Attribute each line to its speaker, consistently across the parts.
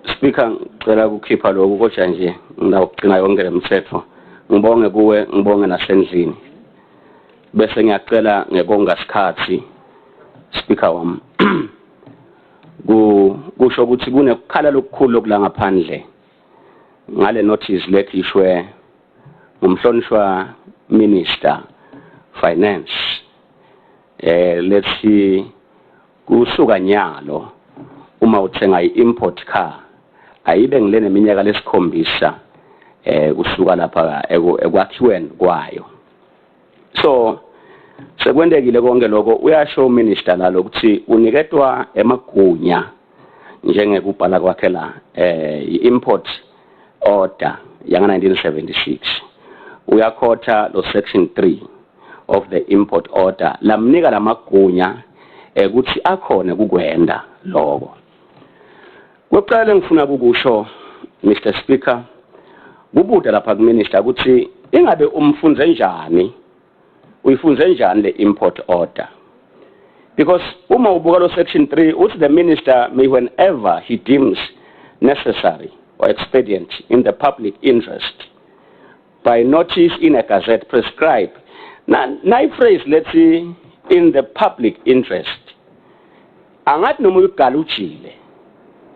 Speaker 1: Speaker, ngicela ukukhipha lokho kodwa nje ngizawugcina yonke lemithetho. Ngibonge kuwe, ngibonge nasendlini. Bese ngiyacela ngekonga isikhathi Speaker wami. Kusho ukuthi kunekukhala lokukhulu lokula ngaphandle. Ngale notice lekhishwe ngumhlonishwa Minister Finance. Let's see kusuka nyalo uma uthenga i-import car ayibe ngilene iminyaka lesikhombisa kusuka lapha ekwakhiweni kwayo. So sekwendekile konke lokho uyasho Minister la lokuthi uniketwa emagunya njengekubhala kwakhe la i-import order yanga 1976 uyakhotha lo section 3 of the import order lamnika lamagunya ukuthi akhona kukwenda lokho. Kokuqala ngifuna ukusho Mr Speaker kubuda lapha kuMinister ukuthi ingabe umfunze njani uyifunze njani le import order, because uma ubuka lo section 3 uthi the minister may whenever he deems necessary or expedient in the public interest by notice in a gazette prescribe na phrase let's say in the public interest angathi noma uyigalujile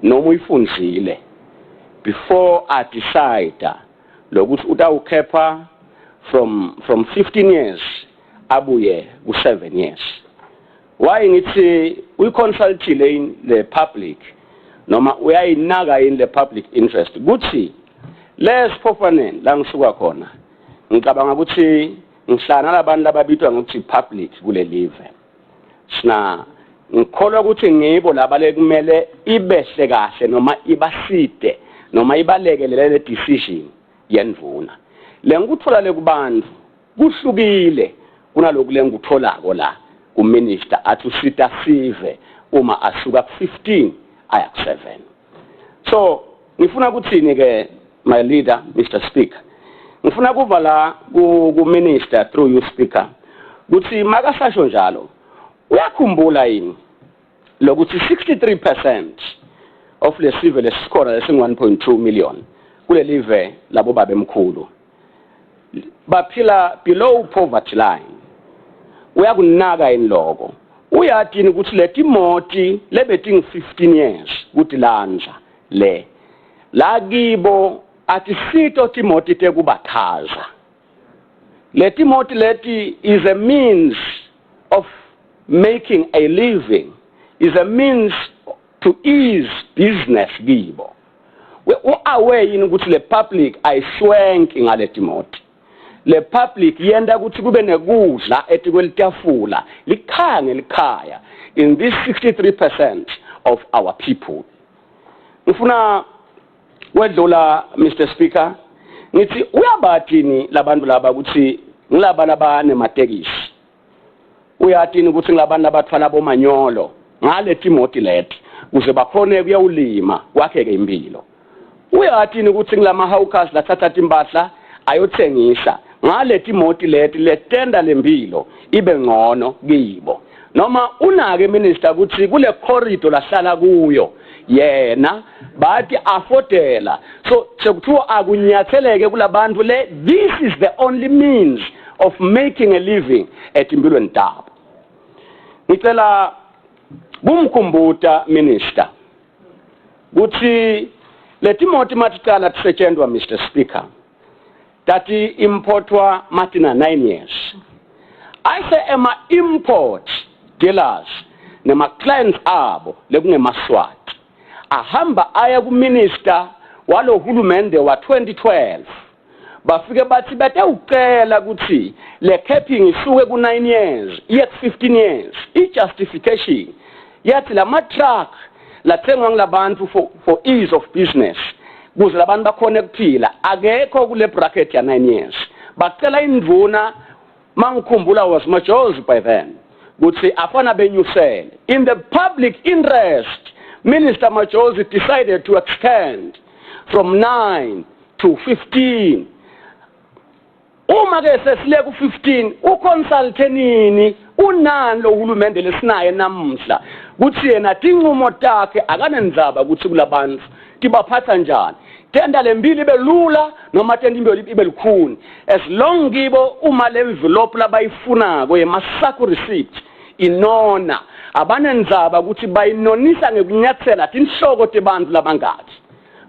Speaker 1: noma uyifunzile before I decide lokuthi utawukhepha from 15 years abuye ku 7 years. Why ngithi uyiconsultile in the public noma uyayinaka in the public interest kuthi lesiphofaneni la ngisuka khona ngicabanga ukuthi ngihlana labantu lababitwa ngokuthi public kule live sina ngikholwa ukuthi ngibo labale kumele ibehle kahle noma ibaside noma ibalekelele le decision yendvuna lengikuthola le kubantu kuhlukile kunaloku lengikutholako la kuMinister athi usita sive uma asuka ku 15 aya ku 7. So ngifuna ukuthini ke my leader Mr Speaker ngifuna kuva la kuMinister through you Speaker ukuthi makasasho njalo uyakhumbula yini lokuthi 63% of le sive lesikhona lesi 1.2 million kule live labo babemkhulu baphila below poverty line. Uyakunaka inloko uyathini ukuthi leti moti lebeting 15 years ukuthi lanja le la kibo athi sito timoti tekubathaza leti moti leti is a means of making a living, is a means to ease business kibo. We aware yini ukuthi le public ayishwenki ngaleti moti le public yenda ukuthi kube nekudla etikwelitafula likhange likhaya in this 63% of our people. Ngifuna wedlula Mr Speaker ngithi uyabathini labantu laba ukuthi ngilaba labane matekisi uyathini ukuthi ngilabantu abathwala bomanyolo ngale timoti leti kuze bakhone kuyawulima kwakheke impilo uyathini ukuthi ngilama hawkers lathatha timbahla ayothengisa ngale timoti leti letenda lempilo ibe ngcono kibo noma unake Minister ukuthi kule corridor lahlala kuyo yena bathi affordela so sekuthiwa akunyatheleke kulabantu le this is the only means of making a living etimpilweni tabo. Ngicela kumkhumbuta Minister ukuthi letimoti maticala tisetshenzwa Mr Speaker tati importwa matina 9 years. I say ema import dealers nema clients abo lekungemaswati ahamba aya ku Minister walo hulumende wa 2012 bafike bathi bete ucela ukuthi le capping isuke ku 9 years iye ku 15 years I justification yathi lama truck lathengwa ngilabantu for ease of business kuze labantu bakhona kuphila akekho kule bracket ya 9 years bacela indvuna mangikhumbula was Majozi by then ukuthi afana benyusele in the public interest. Minister Majozi decided to extend from 9 to 15. Uma ke sesile ku 15 uconsulte nini unani lo hulumende lesinaye namhla kuthi yena tinqumo takhe akanendzaba ukuthi kulabantu tibaphatha njani tenda lembili belula noma tenda imbili ibelukhuni as long kibo uma le envelope labayifunako yemasako receipt inona abanenzaba ukuthi bayinonisa ngekunyathela tinhloko tebantu labangaki.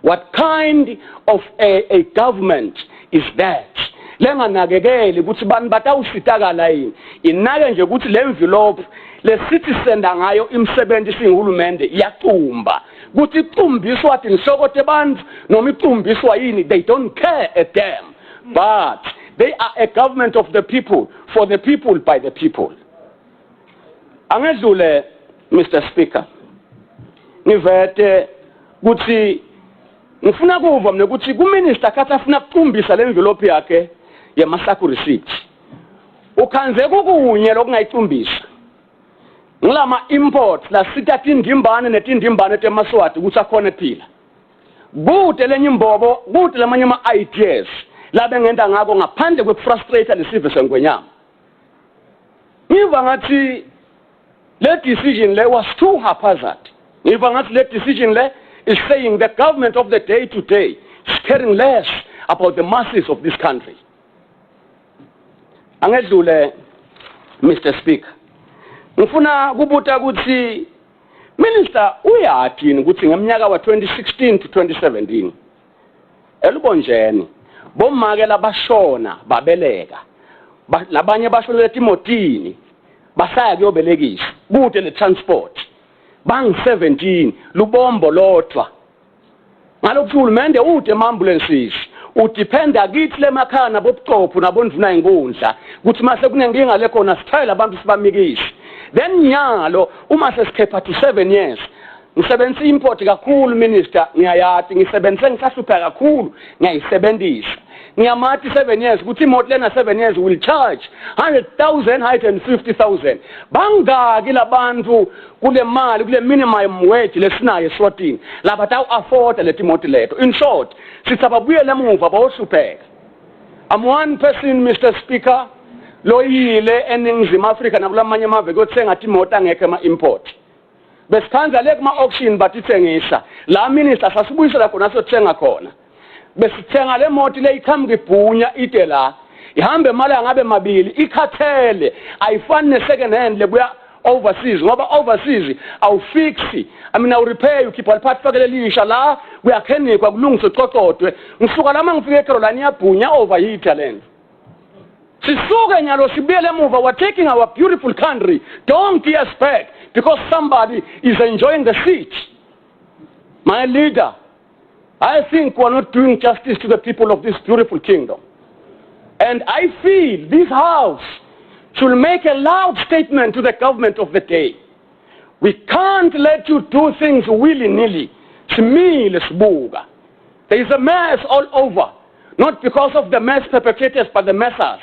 Speaker 1: What kind of a government is that? Lenganakekeli ukuthi bantu batawusitakala yini inake nje ukuthi le envelope lesithi senda ngayo imsebenzi singihulumende iyacumba ukuthi icumbiswa tinhloko tebantu noma icumbiswa yini, they don't care a damn, but they are a government of the people, for the people, by the people. Angedlule Mr. Speaker ngivete ukuthi ngifuna kuva mina ukuthi kuminister kathi afuna ukucumbisa le envelope yakhe yemasako receipt ukhanze kukunye lokungayicumbisa ngilama import la sitha tindimbane netindimbane temaswati ukuthi akhona phila kude lenye imbobo kude lamanye ama ideas labe ngenda ngako ngaphandle kwefrustrate lesive sengwenyama. Ngiva ngathi le decision le was too haphazard. Ngiva ngathi le decision le is saying the government of the day to day is caring less about the masses of this country. Angedlule Mr. Speaker ngifuna kubuta ukuthi minister uyathi ukuthi ngeminyaka wa 2016 to 2017 elubonjeni bomake labashona babeleka labanye bashona eTimotini basaya kuyobelekisa kude le transport bang 17 lubombo lodwa ngalokhu uhulumende ude ambulances udependa kithi lemakhaya nabobuqopho nabondvuna inkundla ukuthi mase kunenkinga lekhona sithayela abantu sibamikise. Then nyalo uma sesikepha to 7 years ngisebenzisa import kakhulu minister ngiyayathi ngisebenzise ngisahlupha kakhulu ngiyayisebenzisa ngiyamathi 7 years ukuthi imoto lena 7 years will charge 100,000 150,000 bangaki labantu kule mali kule minimum wage lesinayo eSwatini labatawu afford leti moto leto. In short sisababuyela emuva bawuhlupheka. I'm one person Mr. Speaker loyile eNingizimu Afrika nakulamanye amave kuthenga imoto angeke ama import besikhanza le kuma auction batithengisa la minister sasibuyisela khona sothenga khona besithenga le moto le ikhamba ibhunya ide la ihambe imali angabe mabili ikhathele ayifani ne second hand lebuya overseas ngoba overseas awufixi awu repair ukhipha liphathi fakele lisha la kuyakhenikwa kulungiswe cocodwe ngisuka lama ngifike eCarolina yabhunya overheat talent sisuke nyalo sibuyele emuva. We're taking our beautiful country don't years back because somebody is enjoying the seat. My leader, I think we're not doing justice to the people of this beautiful kingdom. And I feel this house should make a loud statement to the government of the day. We can't let you do things willy-nilly. There is a mess all over, not because of the mess perpetrators by the messers,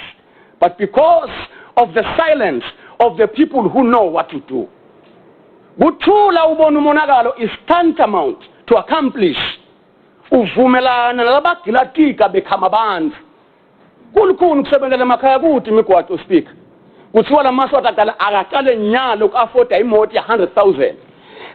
Speaker 1: but because of the silence of the people who know what to do. Kuthula ubona umonakalo is tantamount to accomplish uvumelana labagilatika bekhama abantu kulukhulu kusebenzela emakhaya kuthi imigwaqo speak kuthiwa lamaswati akaqale nyalo ku-afforda imoto ya-100,000.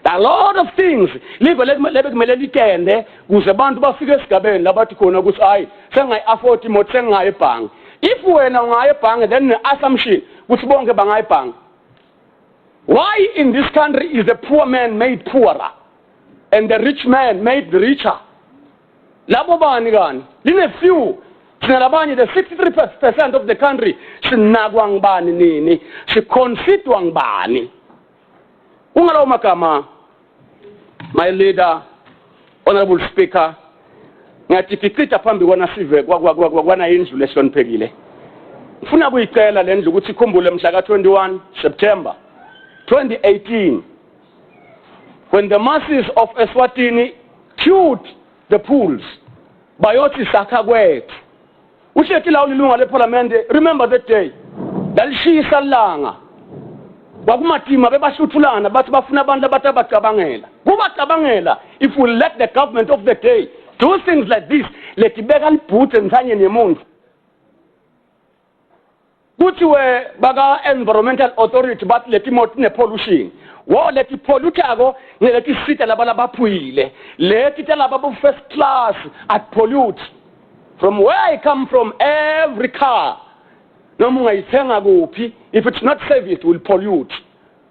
Speaker 1: A lot of things live lebekumele litende kuze abantu bafike esigabeni labathi khona ukuthi hayi sengayi-afford imoto sengayi ebhange. If wena ungayi ebhange then ne-assumption ukuthi bonke bangayi ebhange. Why in this country is the poor man made poorer and the rich man made richer? Labo bani kani? Line few. Sinalabanye the 63% of the country sinakwa ngibani nini? Siconfitwa ngibani? Ungalawo magama, my leader, honorable speaker, ngathi kicita phambi kwana sive kwana indlu lehloniphekile. Ngifuna kuyicela le ndlu ukuthi ikhumbule mhla ka-21 September 2018 when the masses of Eswatini queued the pools bayothi sakha kwethu. Ushethi lawo lilunga leParliament, remember that day dalishisa langa kwakumatima bebashuthulana bathi bafuna abantu abatabacabangela kubacabangela. If we let the government of the day do things like this, letibeka libhuthe nsanye nemuntu kuthi we baka environmental authority bathi leti moto ne pollution wo leti pollutako ngeleti sita laba baphuyile leti talaba bu first class at pollute. From where I come from, every car noma ungayithenga kuphi, if it's not serviced, will pollute.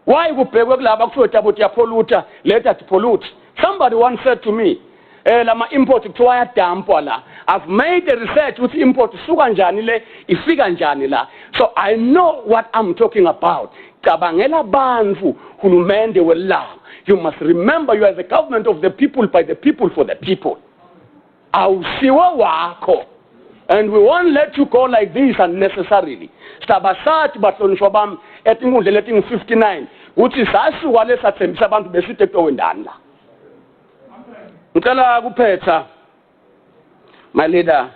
Speaker 1: Why kubhekwe kulaba kufika ukuthi yapolluta later to pollute? Somebody once said to me, lama import kuthiwa yadampwa la. I've made a research with import suka njani le ifika njani la. So I know what I'm talking about. Cabangela bantu hulumende wela. You must remember you are the government of the people, by the people, for the people. Awusiwa wako. And we won't let you go like this unnecessarily. Stabasati bahlonishwa bami etingundle leting 59 uthi sasuka lesathembisa abantu besithe kwendani la. Ngicela kuphetha my leader,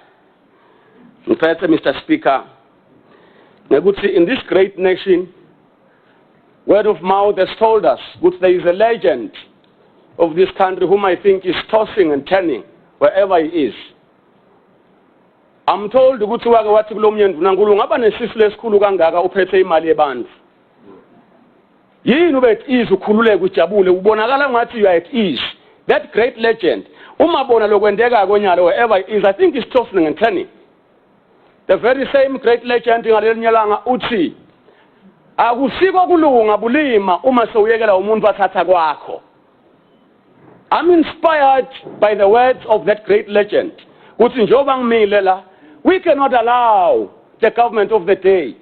Speaker 1: ngiphethe Mr. Speaker, ukuthi in this great nation, word of mouth has told us that there is a legend of this country whom I think is tossing and turning wherever he is. I'm told ukuthi wake wathi kulomyeni uNkulunkulu ngaba nesifo lesikhulu kangaka uphethe imali yebantu. Yini ube at ease ukhululeke ujabule ubonakala ngathi you are at ease. That great legend umabona lokwendeka konyalo wherever he is, I think is tossing and turning. The very same great legend ngalelinyalanga uthi akusiko kulunga bulima uma sewuyekela umuntu wathatha kwakho. I'm inspired by the words of that great legend. Uthi njoba ngimile la, we cannot allow the government of the day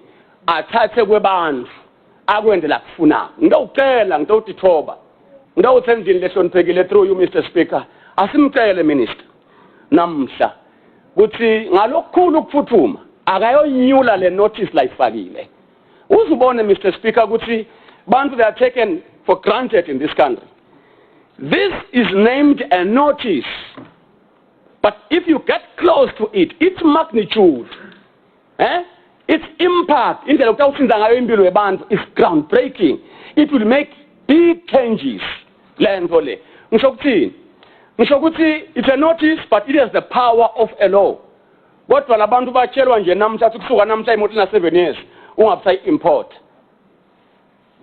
Speaker 1: athathe kwebantu akwende la kufuna. Ngiyocela ngitoti thoba. Ngiyawuthenzini lehloniphekile through you Mr. Speaker. Asimcele minister namhla ukuthi ngalokukhulu ukuphuthuma akayonyula le notice la ifakile. Uzubone Mr. Speaker ukuthi bantu they are taken for granted in this country. This is named a notice. But if you get close to it, its magnitude, its impact, is groundbreaking. It will make big changes. It's a notice, but it has the power of a law. What will abantu bachelwa nje namhla kusuka namhla imoti na 7 years ungapsa import.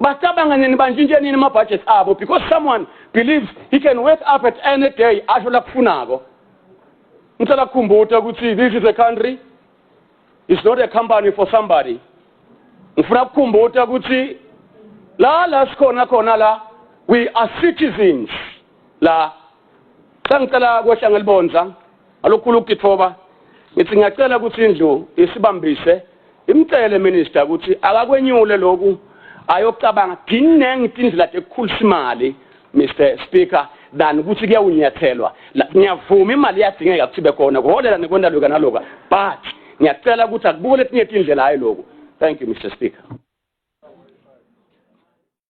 Speaker 1: Basabangane banjinje nini ma budgets abo because someone believes he can wake up at any day ashola kufunako. Ngicela kukhumbuta ukuthi this is a country, it's not a company for somebody. Ngifuna kukhumbuta ukuthi la sikhona khona la we are citizens la. Sangicela kwehla ngelibonza alokhulu ukuthoba ngithi ngiyacela ukuthi indlu isibambise imcele minister ukuthi akakwenyule lokhu ayocabanga dinenge indlela ekukhulisa imali Mr. Speaker than ukuthi kuyawunyathelwa ngiyavuma imali yadingeka kuthibe khona kuholela nekwenda lokho naloka but ngiyacela ukuthi akubuke letinye indlela hayi lokho. Thank you Mr. Speaker.